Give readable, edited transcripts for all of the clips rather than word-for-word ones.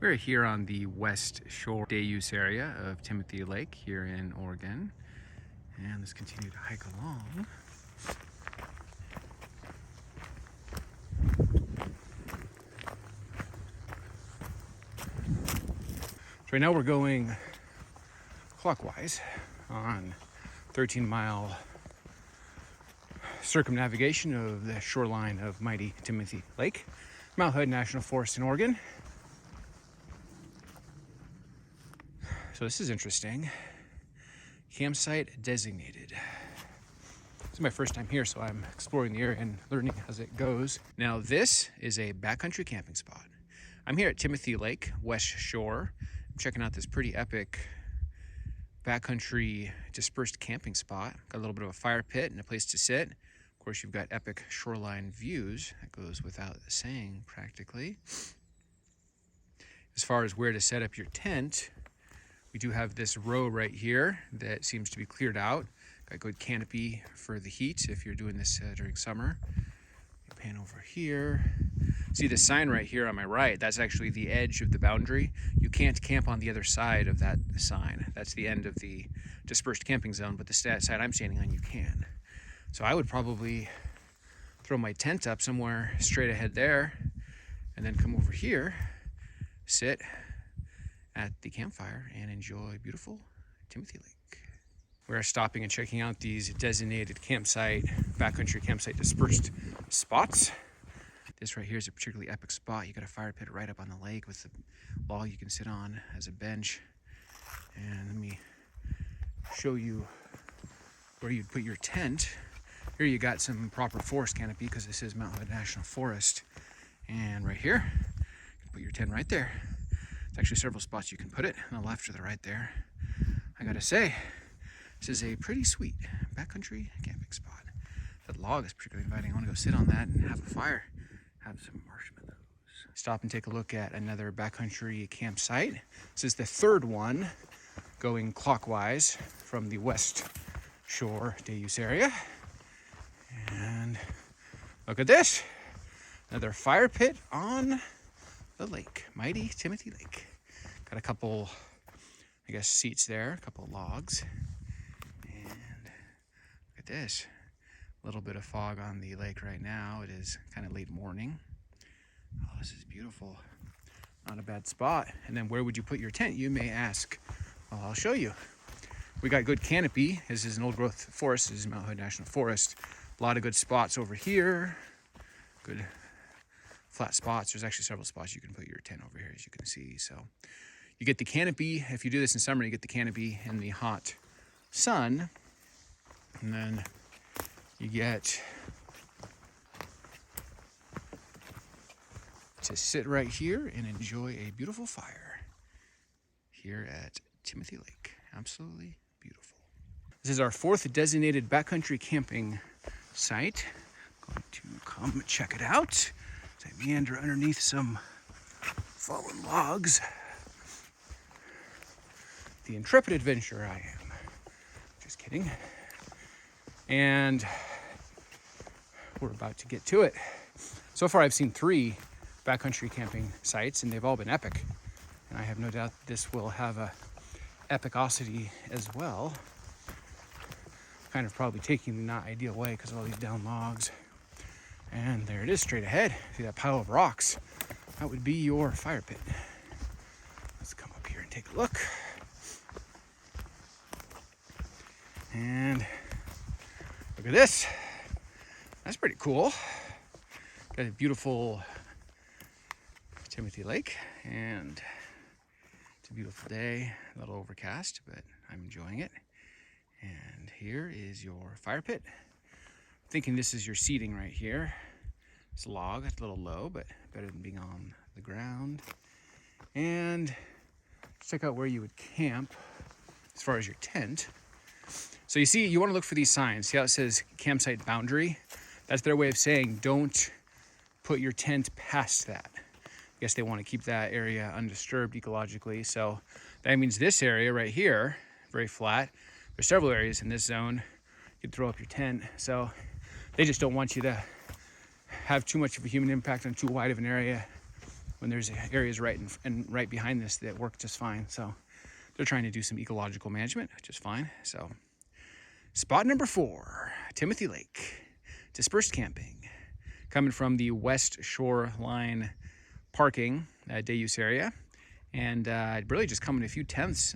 We're here on the west shore day use area of Timothy Lake here in Oregon. And let's continue to hike along. So right now we're going clockwise on 13-mile circumnavigation of the shoreline of mighty Timothy Lake, Mount Hood National Forest in Oregon. So this is interesting. Campsite designated. This is my first time here, so I'm exploring the area and learning as it goes. Now this is a backcountry camping spot. I'm here at Timothy Lake, West Shore. I'm checking out this pretty epic backcountry dispersed camping spot. Got a little bit of a fire pit and a place to sit. Of course, you've got epic shoreline views. That goes without saying, practically. As far as where to set up your tent, we do have this row right here that seems to be cleared out. Got good canopy for the heat if you're doing this during summer. Pan over here. See the sign right here on my right? That's actually the edge of the boundary. You can't camp on the other side of that sign. That's the end of the dispersed camping zone, but the side I'm standing on, you can. So I would probably throw my tent up somewhere straight ahead there and then come over here, sit at the campfire and enjoy beautiful Timothy Lake. We're stopping and checking out these designated campsite, backcountry campsite dispersed spots. This right here is a particularly epic spot. You got a fire pit right up on the lake with a log you can sit on as a bench. And let me show you where you'd put your tent. Here you got some proper forest canopy because this is Mount Hood National Forest. And right here, you can put your tent right there. There's actually several spots you can put it on the left or the right there. I gotta say, this is a pretty sweet backcountry camping spot. That log is particularly inviting. I want to go sit on that and have a fire, have some marshmallows. Stop and take a look at another backcountry campsite. This is the third one going clockwise from the west shore day use area. And look at this, another fire pit on the lake, mighty Timothy Lake. Got a couple, I guess, seats there, a couple of logs. And look at this. A little bit of fog on the lake right now. It is kind of late morning. Oh, this is beautiful. Not a bad spot. And then where would you put your tent, you may ask? Well, I'll show you. We got good canopy. This is an old growth forest. This is Mount Hood National Forest. A lot of good spots over here. Good flat spots. There's actually several spots you can put your tent over here, as you can see. So you get the canopy. If you do this in summer, you get the canopy in the hot sun. And then you get to sit right here and enjoy a beautiful fire here at Timothy Lake. Absolutely beautiful. This is our fourth designated backcountry camping site. I'm going to come check it out. As I meander underneath some fallen logs. The intrepid adventurer I am. Just kidding. And we're about to get to it. So far I've seen 3 backcountry camping sites and they've all been epic. And I have no doubt this will have a epicosity as well. Kind of probably taking the not ideal way because of all these down logs. And there it is straight ahead. See that pile of rocks? That would be your fire pit. Let's come up here and take a look. And look at this. That's pretty cool. Got a beautiful Timothy Lake and it's a beautiful day. A little overcast, but I'm enjoying it. And here is your fire pit. I'm thinking this is your seating right here. It's a log, it's a little low, but better than being on the ground. And check out where you would camp as far as your tent. So you see, you want to look for these signs. See how it says campsite boundary? That's their way of saying don't put your tent past that. I guess they want to keep that area undisturbed ecologically. So that means this area right here, very flat. There's several areas in this zone. You can throw up your tent. So they just don't want you to have too much of a human impact on too wide of an area when there's areas right and right behind this that work just fine. So they're trying to do some ecological management, which is fine. So spot number 4, Timothy Lake, dispersed camping, coming from the West Shoreline parking day use area, and really just coming a few tenths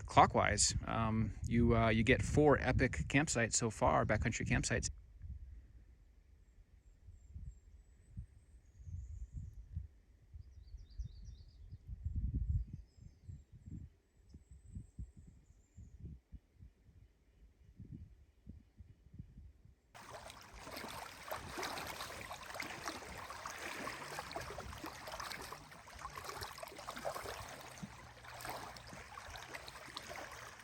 clockwise. You get 4 epic campsites so far, backcountry campsites,